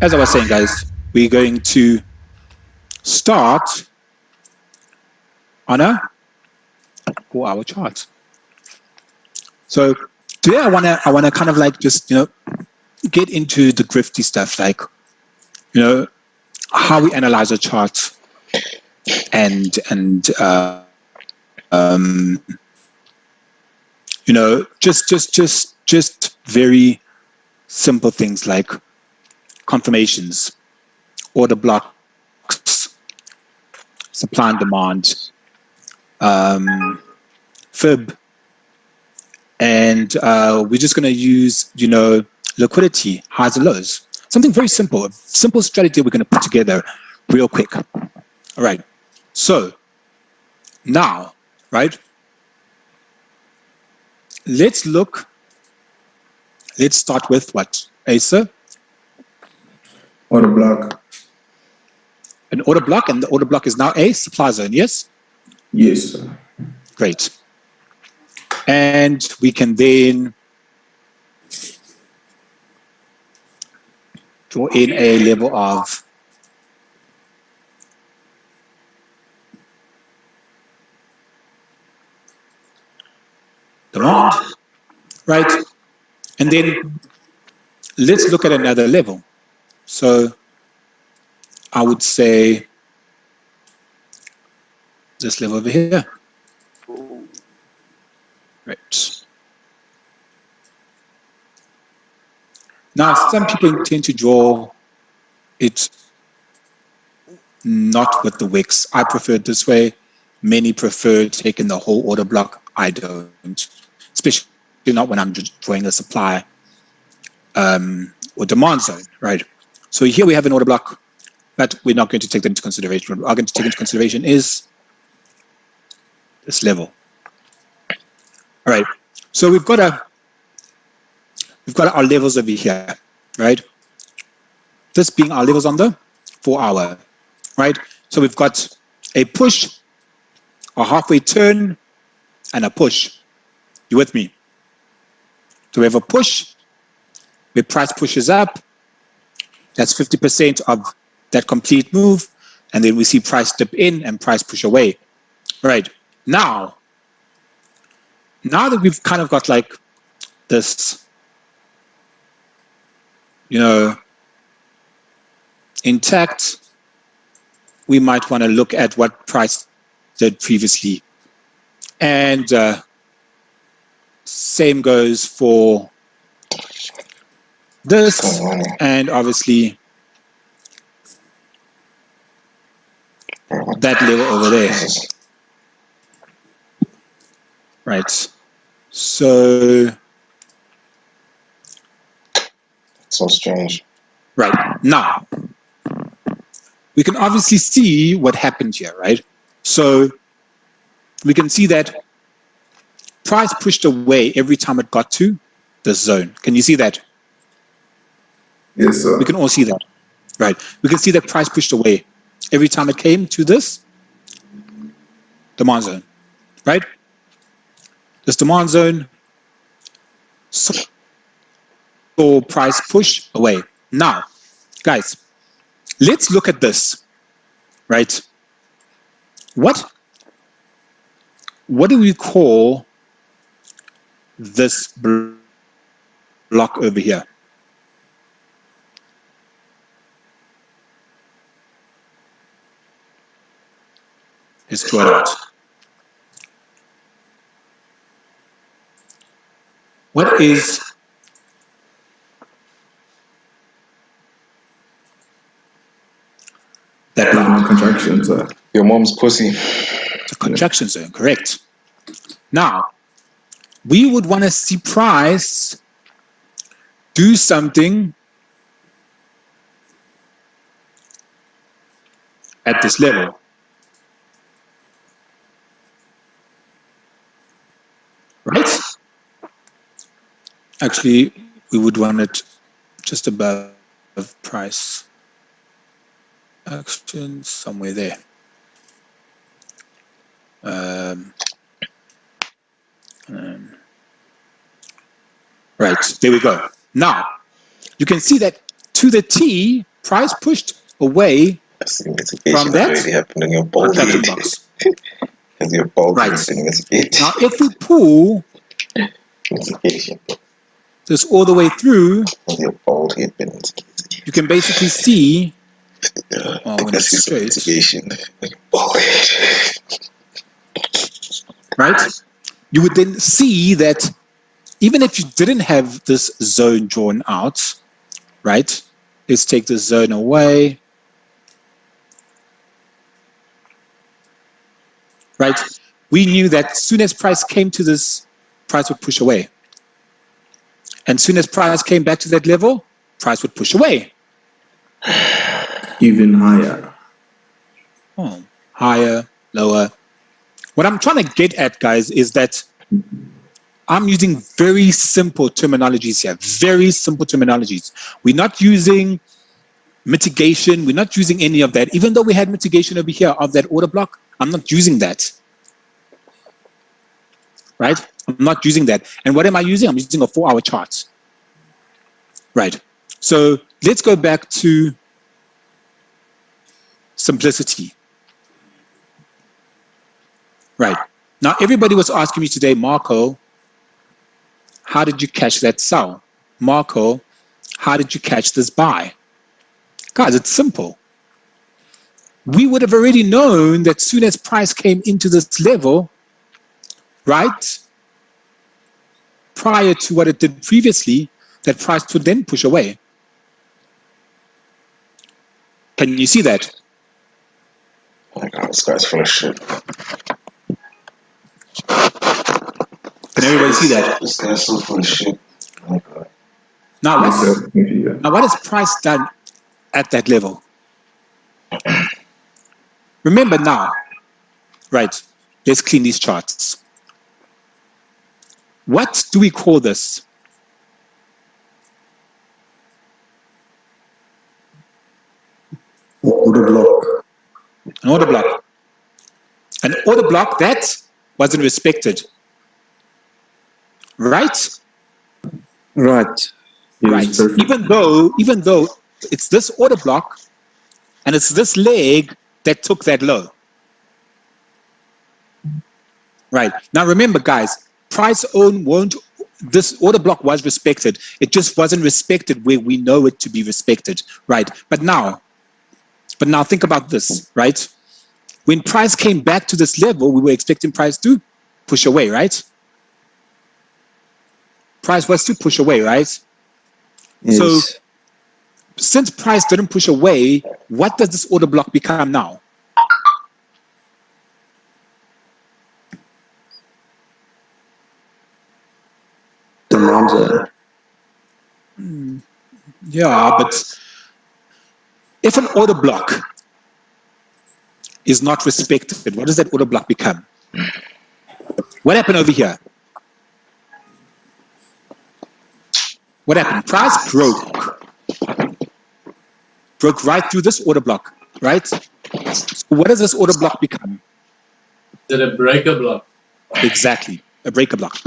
as I was saying, guys, we're going to start on a 4-hour chart. So today I wanna kind of like just get into the grifty stuff, like how we analyze a chart and just very simple things like confirmations, order blocks, supply and demand, fib, and we're just going to use liquidity, highs and lows. Something very simple, a simple strategy we're going to put together real quick. All right, so now, right, let's start with what, Asa? Order block. An order block, and the order block is now a supply zone, yes? Yes, sir. Great. And we can then draw in a level of demand, right? And then let's look at another level. So I would say this level over here. Right. Now, some people tend to draw it not with the wicks. I prefer it this way. Many prefer taking the whole order block. I don't, especially not when I'm drawing a supply or demand zone, right? So here we have an order block, but we're not going to take that into consideration. What we are going to take into consideration is this level. All right. So we've got our levels over here, right? This being our levels on the 4-hour, right? So we've got a push, a halfway turn, and a push. You with me? So we have a push where price pushes up. That's 50% of that complete move. And then we see price dip in and price push away. All right. Now that we've kind of got like this, intact, we might want to look at what price did previously. And same goes for this, and obviously that level over there. Right. So so strange. Right. Now, we can obviously see what happened here, right? So we can see that price pushed away every time it got to this zone. Can you see that? Yes, sir. We can all see that, right? We can see that price pushed away every time it came to this demand zone, right? This demand zone saw price push away. Now, guys, let's look at this, right? What do we call this block over here? Let's draw it out. What is that block? Contraction, sir. Your mom's pussy. It's a contraction zone, correct. Now, we would want to see price do something at this level. Right? Actually, we would want it just above price action, somewhere there. Right, there we go. Now, you can see that to the T, price pushed away That's the from mitigation that already happened in your bald protection head. box. Because your bald Right. head been mitigated. Now, if we pull Mitigation. this all the way through, Because your bald head been mitigated. you can basically see, when Because it's it's straight, mitigation. Bald head. right? You would then see that even if you didn't have this zone drawn out, right? Let's take this zone away. Right? We knew that as soon as price came to this, price would push away. And as soon as price came back to that level, price would push away. Even higher. Higher, lower. What I'm trying to get at, guys, is that I'm using very simple terminologies here. Very simple terminologies. We're not using mitigation. We're not using any of that. Even though we had mitigation over here of that order block, I'm not using that. Right? I'm not using that. And what am I using? I'm using a 4-hour chart. Right. So let's go back to simplicity. Right. Now, everybody was asking me today, Marco, how did you catch that sell? Marco, how did you catch this buy? Guys, it's simple. We would have already known that soon as price came into this level, right, prior to what it did previously, that price would then push away. Can you see that? Oh my god, this guy's full of shit. Can everybody see that? This guy's so full of shit. Oh my god. Now, Yeah. what has price done at that level? Remember now, right, let's clean these charts. What do we call this? Order block. An order block. An order block that wasn't respected. Right? Right. Right. Yes, perfect. Even though it's this order block and it's this leg that took that low. Right. Now remember, guys, price own won't, this order block was respected. It just wasn't respected where we know it to be respected. Right. But now think about this, right? When price came back to this level, we were expecting price to push away, right? Price was to push away, right? Yes. So since price didn't push away, what does this order block become now? Demand. Yeah, but if an order block is not respected, what does that order block become? What happened over here? What happened? Price broke right through this order block, right? So what does this order block become? Is it a breaker block? Exactly, a breaker block.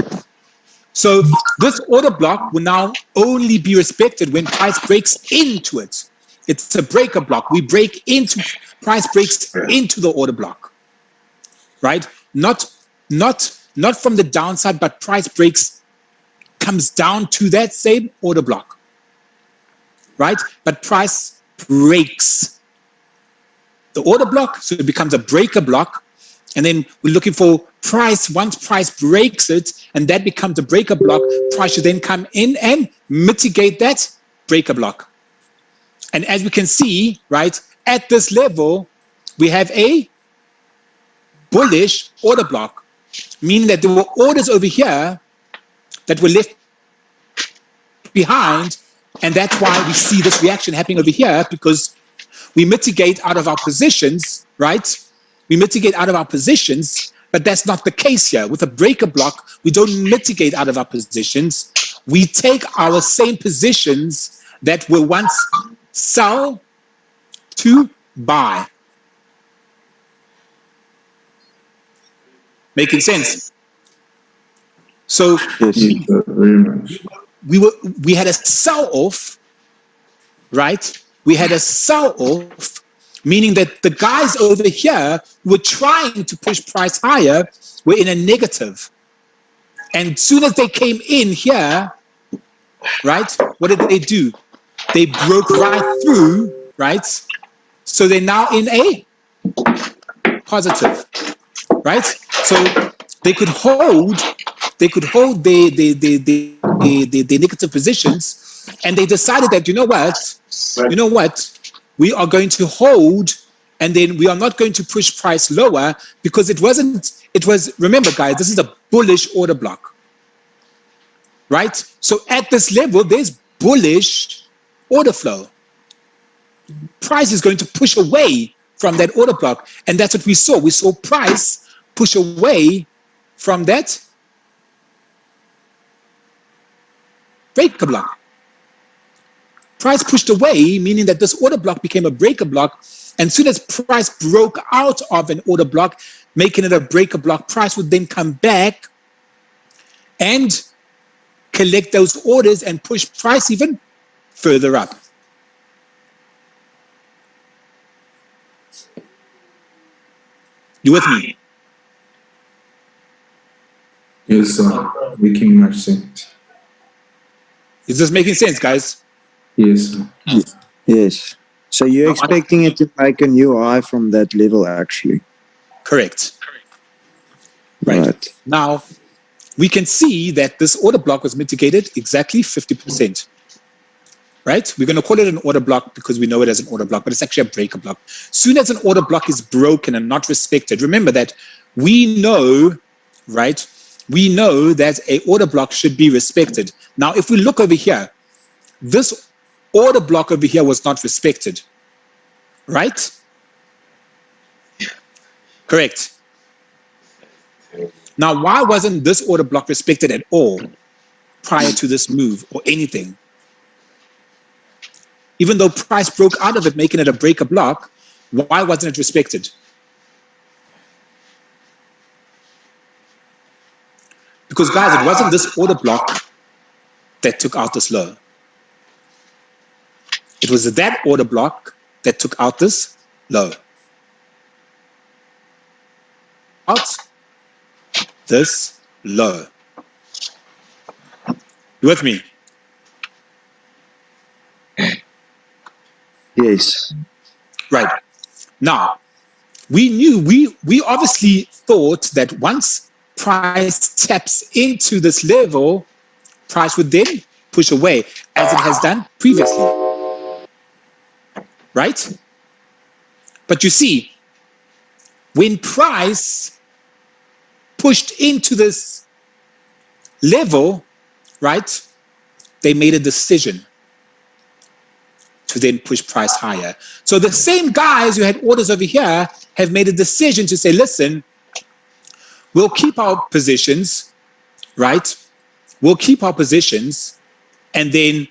So this order block will now only be respected when price breaks into it. It's a breaker block. We break into, price breaks into the order block, right? Not from the downside, but price breaks, comes down to that same order block, right? But price breaks the order block, so it becomes a breaker block. And then we're looking for price. Once price breaks it, and that becomes a breaker block, price should then come in and mitigate that breaker block. And as we can see, right, at this level, we have a bullish order block, meaning that there were orders over here that were left behind. And that's why we see this reaction happening over here, because we mitigate out of our positions, right? We mitigate out of our positions, but that's not the case here. With a breaker block, we don't mitigate out of our positions. We take our same positions that were once sell to buy. Making sense? So Yes, very much. we had a sell off, right? we had a sell-off, meaning that the guys over here who were trying to push price higher were in a negative. And as soon as they came in here, right, what did they do? They broke right through, right? So they're now in a positive, right? So they could hold their negative positions, and they decided that, you know what, we are going to hold, and then we are not going to push price lower, because it was, remember guys, this is a bullish order block, right? So at this level, there's bullish order flow. Price is going to push away from that order block, and that's what we saw. We saw price push away from that breaker block. Price pushed away, meaning that this order block became a breaker block, and as soon as price broke out of an order block, making it a breaker block, price would then come back and collect those orders and push price even further up. You with me? Yes, sir. Making much sense. Is this making sense, guys? Yes, sir. Yes. So you're expecting it to make a new high from that level, actually. Correct. Right. Now, we can see that this order block was mitigated exactly 50%. Right? We're going to call it an order block because we know it as an order block, but it's actually a breaker block. Soon as an order block is broken and not respected, remember that we know, right? We know that a order block should be respected. Now, if we look over here, this order block over here was not respected, right? Correct. Now, why wasn't this order block respected at all prior to this move or anything? Even though price broke out of it, making it a breaker block, why wasn't it respected? Because guys, it wasn't this order block that took out this low. It was that order block that took out this low. Out this low. You with me? Yes. Right. Now, we obviously thought that once price taps into this level, price would then push away, as it has done previously. Right? But you see, when price pushed into this level, right, they made a decision to then push price higher. So the same guys who had orders over here have made a decision to say, listen, we'll keep our positions, right? We'll keep our positions, and then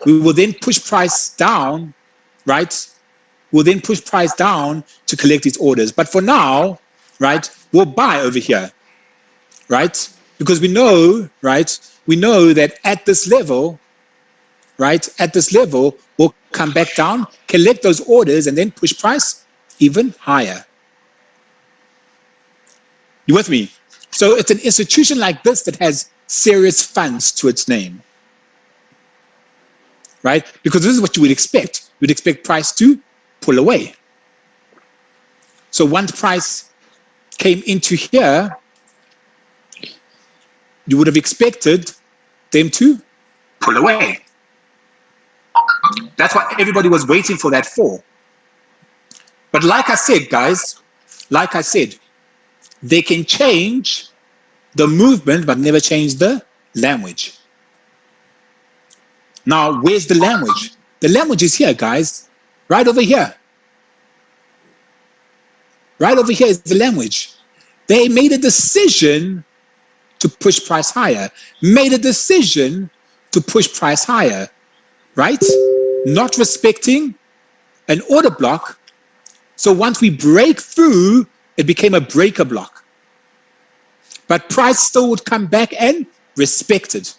we will then push price down, right? We'll then push price down to collect these orders. But for now, right, we'll buy over here, right? Because we know, right, we know that at this level, right, at this level, we'll come back down, collect those orders, and then push price even higher. You with me? So it's an institution like this that has serious funds to its name, right? Because this is what you would expect. You'd expect price to pull away. So once price came into here, you would have expected them to pull away. That's what everybody was waiting for that for. But like I said, guys, like I said, they can change the movement, but never change the language. Now, where's the language? The language is here, guys, right over here. Right over here is the language. They made a decision to push price higher, made a decision to push price higher, right? Not respecting an order block. So once we break through, it became a breaker block. But price still would come back and respect it.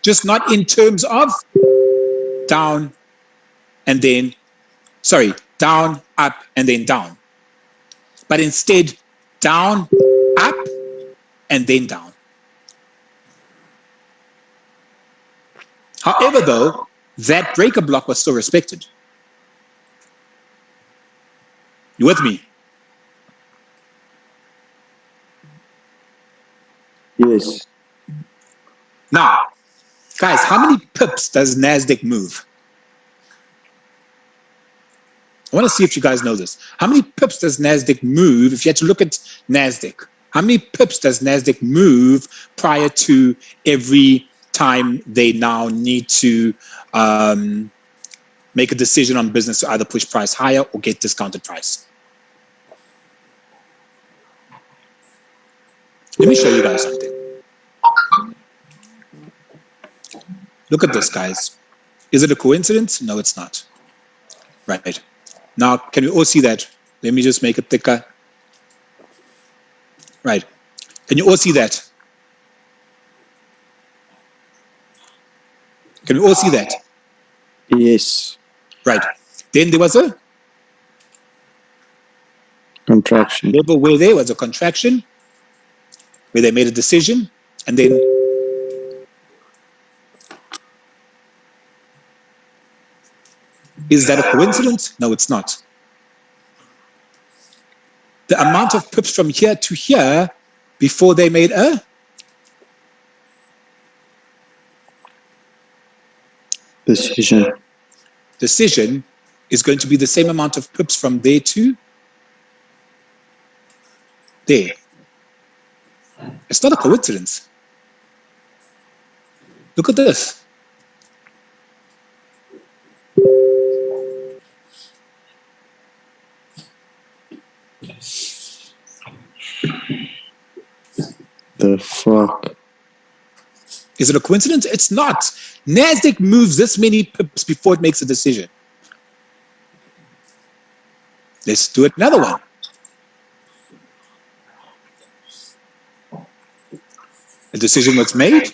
Just not in terms of down and then, sorry, down, up, and then down. But instead, down, up, and then down. However, though, that breaker block was still respected. You with me? Yes. Now, guys, how many pips does NASDAQ move? I want to see if you guys know this. How many pips does NASDAQ move? If you had to look at NASDAQ, how many pips does NASDAQ move prior to every time they now need to make a decision on business to either push price higher or get discounted price? Let me show you guys something. Look at this, guys. Is it a coincidence? No, it's not. Right. Now, can we all see that? Let me just make it thicker. Right. Can you all see that? Can we all see that? Yes. Right. Then there was a Contraction. level where there was a contraction, where they made a decision, and then is that a coincidence? No, it's not. The amount of pips from here to here before they made a Decision. is going to be the same amount of pips from there to there. It's not a coincidence. Look at this. The fuck? Is it a coincidence? It's not. NASDAQ moves this many pips before it makes a decision. Let's do another one. A decision was made.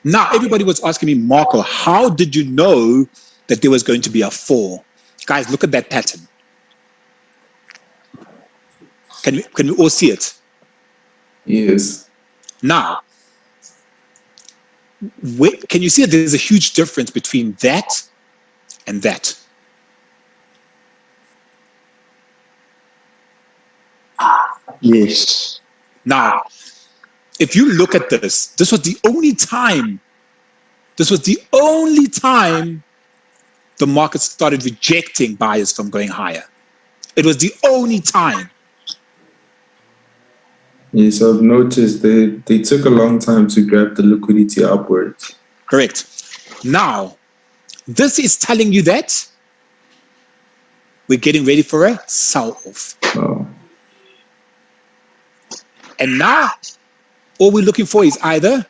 Now, everybody was asking me, Marco, how did you know that there was going to be a fall? Guys, look at that pattern. Can we all see it? Yes. Now, can you see that there's a huge difference between that and that? Yes. Now, if you look at this, this was the only time the market started rejecting buyers from going higher. It was the only time. Yes, I've noticed they took a long time to grab the liquidity upwards. Correct. Now, this is telling you that we're getting ready for a sell-off. Oh. And now, all we're looking for is either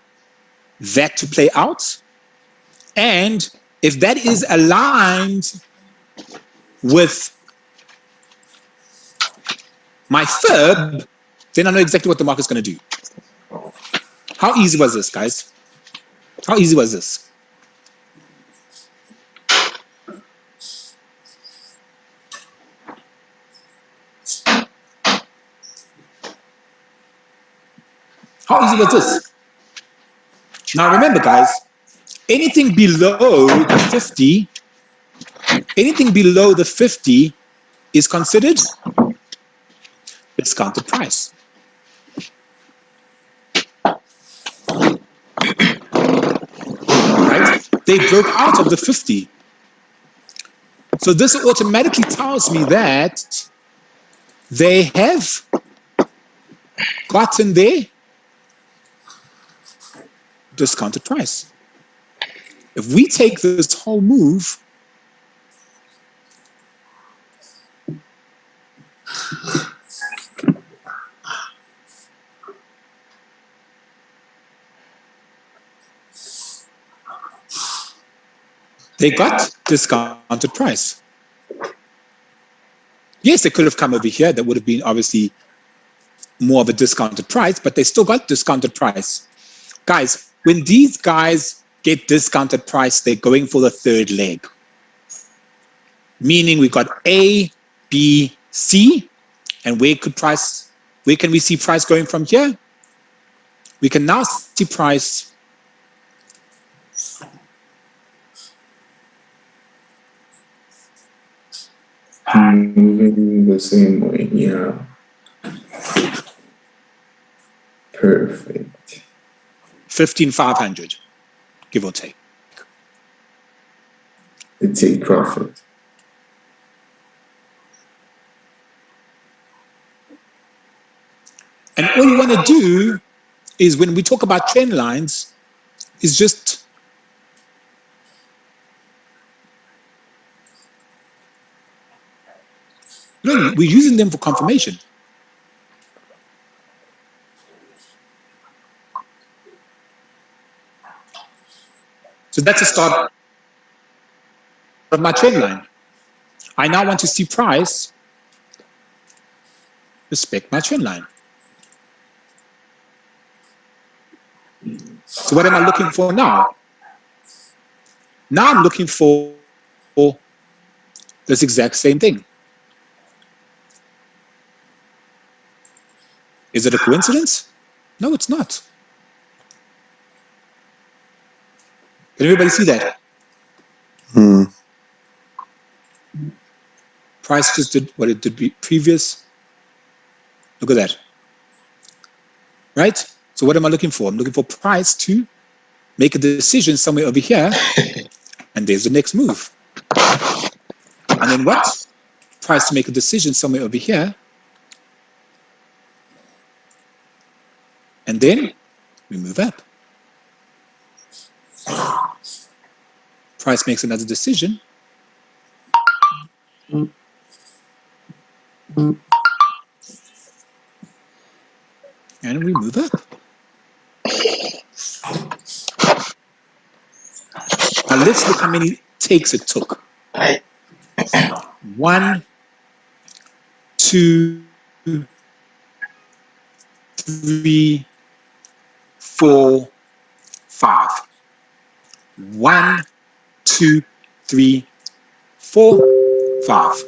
that to play out, and if that is aligned with my FIB, then I know exactly what the market's going to do. How easy was this, guys? How easy was this? How easy was this? Now remember, guys, anything below the 50, anything below the 50 is considered discounted price. Right? They broke out of the 50. So this automatically tells me that they have gotten their discounted price. If we take this whole move, they got discounted price. Yes, they could have come over here. That would have been obviously more of a discounted price, but they still got discounted price. Guys, when these guys get discounted price, they're going for the third leg. Meaning we got A, B, C, and where can we see price going from here? We can now see price moving the same way, yeah. Perfect. 15,500, give or take. They take profit. And all you want to do is, when we talk about trend lines, is just we're using them for confirmation. So that's the start of my trend line. I now want to see price respect my trend line. So what am I looking for now? Now I'm looking for this exact same thing. Is it a coincidence? No, it's not. Can everybody see that? Price just did what it did previous. Look at that. Right? So what am I looking for? I'm looking for price to make a decision somewhere over here, and there's the next move. And then what? Price to make a decision somewhere over here, and then we move up. Price makes another decision. And we move up. Now let's look how many takes it took. 1, 2, 3, 4, 5. 1, 2, 3, 4, 5.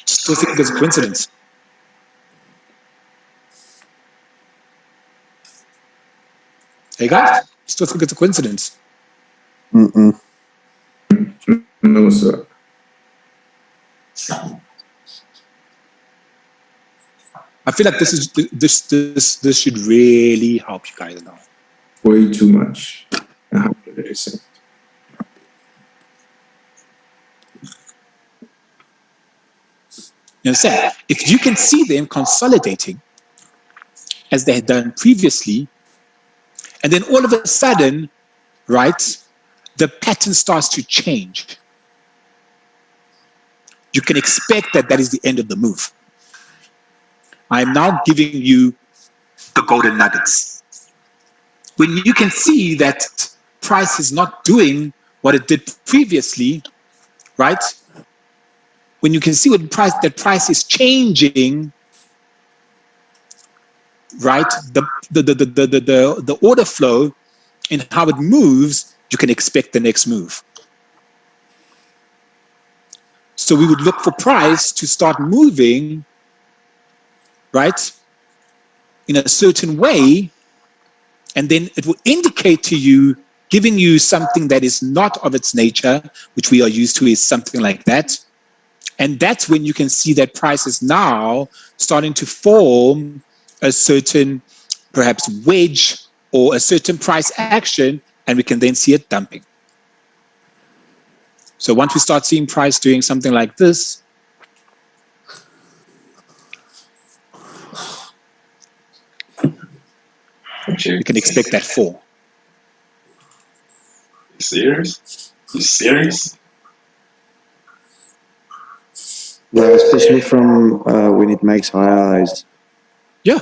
Still think it's a coincidence. Hey guys, still think it's a coincidence. No, sir. I feel like this should really help you guys now. Way too much. 100%. You understand? If you can see them consolidating as they had done previously, and then all of a sudden, right, the pattern starts to change, you can expect that that is the end of the move. I am now giving you the golden nuggets. When you can see that price is not doing what it did previously, right? When you can see what price is changing, right? The order flow and how it moves, you can expect the next move. So we would look for price to start moving, right, in a certain way, and then it will indicate to you, giving you something that is not of its nature, which we are used to is something like that. And that's when you can see that price is now starting to form a certain, perhaps, wedge or a certain price action, and we can then see it dumping. So once we start seeing price doing something like this, you can expect that fall. You serious? You serious? Yeah, especially from when it makes higher highs. Yeah.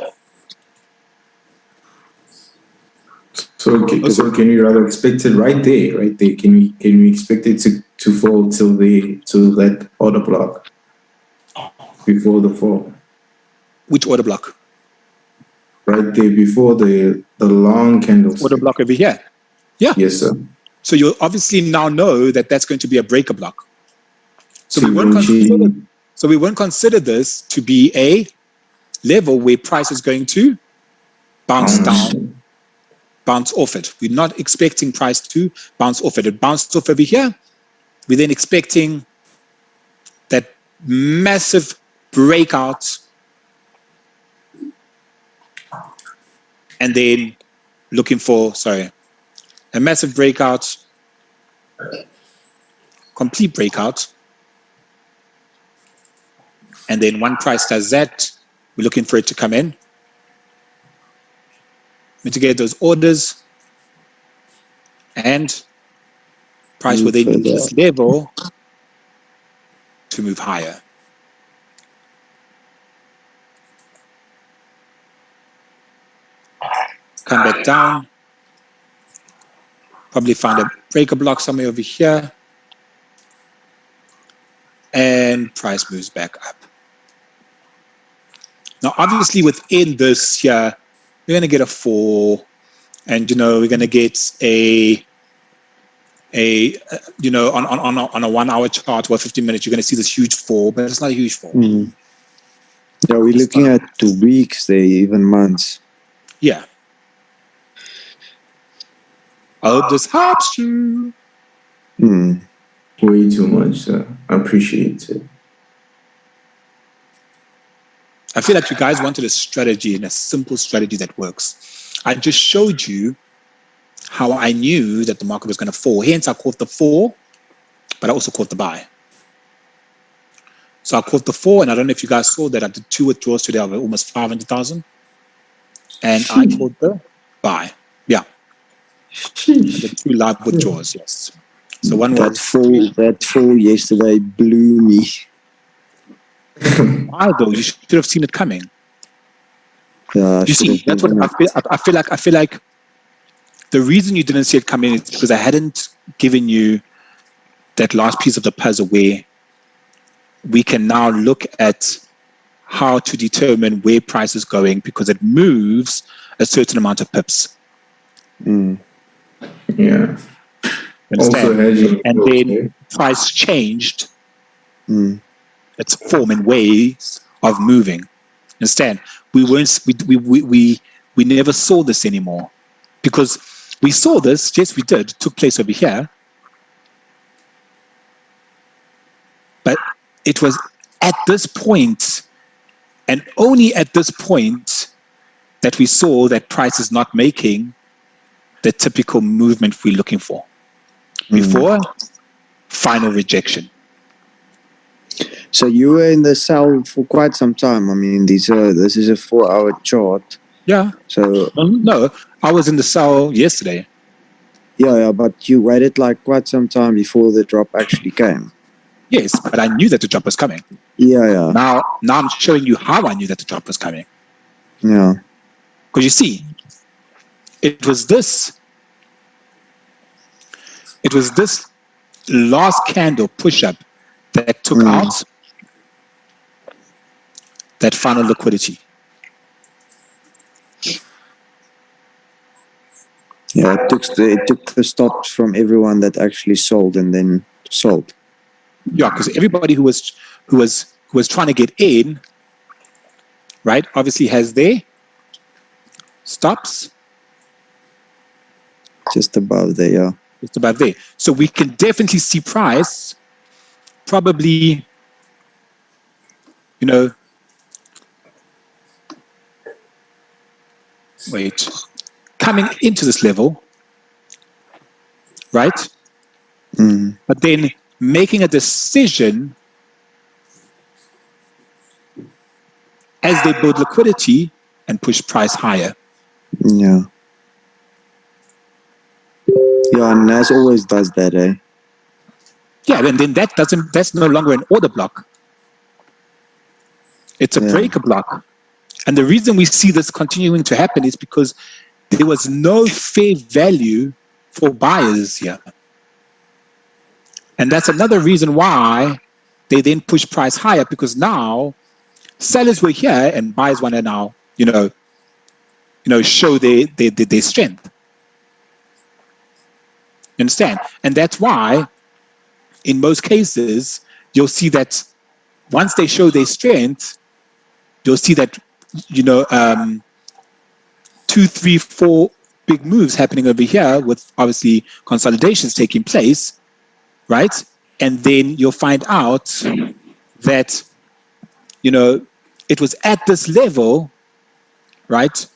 So can we rather expect it right there? Can we expect it to fall till that order block before the fall? Which order block? Right there before the long candlestick. Order block over here. Yeah. Yes, sir. So you obviously now know that that's going to be a breaker block. So we won't consider this to be a level where price is going to bounce down, bounce off it. We're not expecting price to bounce off it. It bounced off over here. We're then expecting that massive breakout, and then looking for, a massive breakout, complete breakout. And then one price does that, we're looking for it to come in, mitigate those orders, and price will then use this level to move higher. Come back down, probably find a breaker block somewhere over here, and price moves back up. Now, obviously, within this here, we're going to get a 4, and we're going to get on a 1 hour chart or 15 minutes, you're going to see this huge fall, but it's not a huge fall. Mm. Yeah, we're looking at 2 weeks there, even months. Yeah. I hope this helps you. Mm. Way too much, sir. I appreciate it. I feel like you guys wanted a strategy, and a simple strategy that works. I just showed you how I knew that the market was going to fall. Hence, I caught the fall, but I also caught the buy. So I caught the fall, and I don't know if you guys saw that I did 2 withdrawals today of almost 500,000. And I caught the buy. Yeah. The 2 live withdrawals, yes. So one was that fall yesterday blew me. Why though? You should have seen it coming. Yeah, you see, that's what I feel like the reason you didn't see it coming is because I hadn't given you that last piece of the puzzle where we can now look at how to determine where price is going, because it moves a certain amount of pips. Mm. Yeah. Also, and then price changed its form and ways of moving. Understand? We never saw this anymore, because we saw this. Yes, we did. It took place over here, but it was at this point, and only at this point, that we saw that price is not making the typical movement we're looking for. Before, final rejection. So you were in the sell for quite some time. I mean, this is a 4-hour chart. Yeah. So no, I was in the sell yesterday. Yeah, but you waited like quite some time before the drop actually came. Yes, but I knew that the drop was coming. Yeah. Now I'm showing you how I knew that the drop was coming. Yeah. Because you see, it was this last candle push-up that took out that final liquidity. Yeah, it took the stops from everyone that actually sold and then sold. Yeah, because everybody who was trying to get in, right, obviously has their stops just above there. Yeah, just above there. So we can definitely see price probably, coming into this level, right? But then making a decision as they build liquidity and push price higher. Yeah. Yeah, and as always does that, eh? Yeah, and then that's no longer an order block. It's a breaker block. And the reason we see this continuing to happen is because there was no fair value for buyers here. And that's another reason why they then push price higher, because now sellers were here and buyers want to now, show their strength. You understand? And that's why in most cases, you'll see that once they show their strength, you'll see that, 2, 3, 4 big moves happening over here with obviously consolidations taking place, right? And then you'll find out that, it was at this level, right?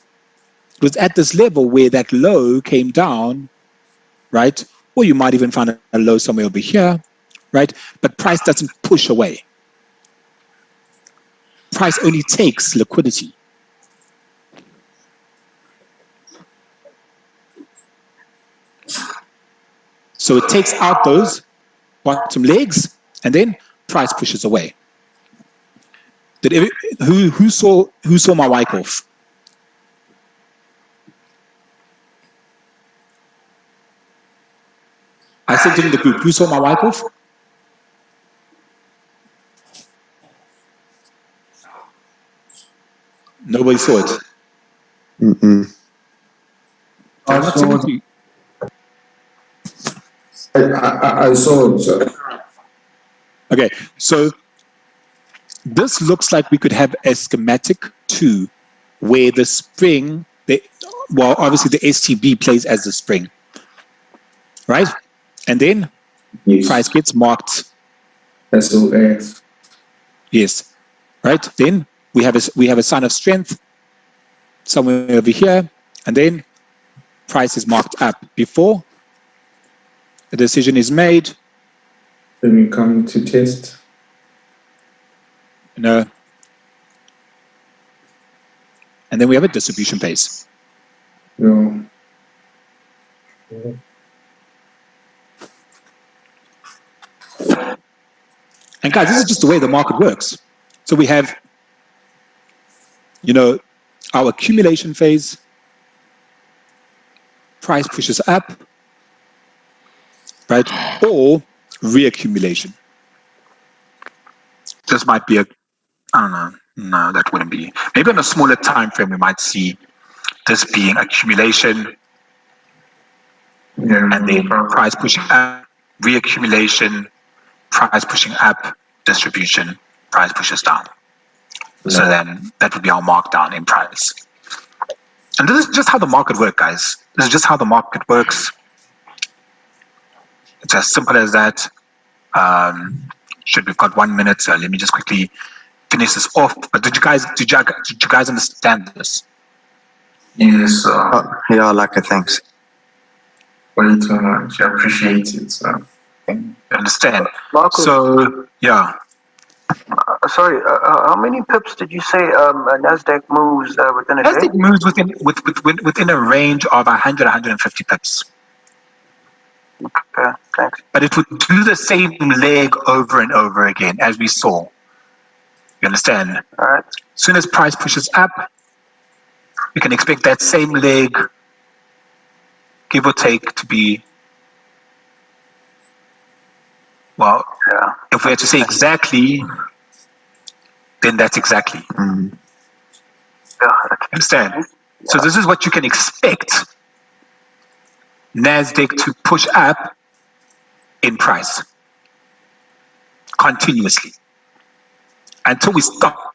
It was at this level where that low came down, right? Or you might even find a low somewhere over here, right? But price doesn't push away. Price only takes liquidity. So it takes out those bottom legs and then price pushes away. Who saw my wipe off? I sent it in the group. Who saw my wipe off? Nobody saw it. I saw it, sir. Okay, so this looks like we could have a schematic too, where the spring, obviously the STB plays as the spring, right? And then price gets marked. SOX. Yes, right. Then we have a sign of strength somewhere over here, and then price is marked up before the decision is made. Then we come to test. And then we have a distribution phase. No. And guys, this is just the way the market works. So we have, our accumulation phase, price pushes up, right? Or reaccumulation. This might be I don't know. No, that wouldn't be. Maybe on a smaller time frame, we might see this being accumulation, and then price pushing up, reaccumulation, price pushing up, distribution, price pushes down. So then that would be our markdown in price. And this is just how the market works, guys. This is just how the market works. It's as simple as that. We've got 1 minute, so let me just quickly finish this off. But did you guys understand this? Yes, Yeah, thanks. way too much. I appreciate it, sir. You understand? Marcus, So yeah. sorry, how many pips did you say Nasdaq moves within a day? Nasdaq moves within a range of 100, 150 pips. Okay, thanks. But it would do the same leg over and over again, as we saw. You understand? All right. As soon as price pushes up, you can expect that same leg, give or take, to be, well, Yeah. if we had to say exactly, then that's exactly. Yeah. Understand? So this is what you can expect Nasdaq to push up in price continuously until we stop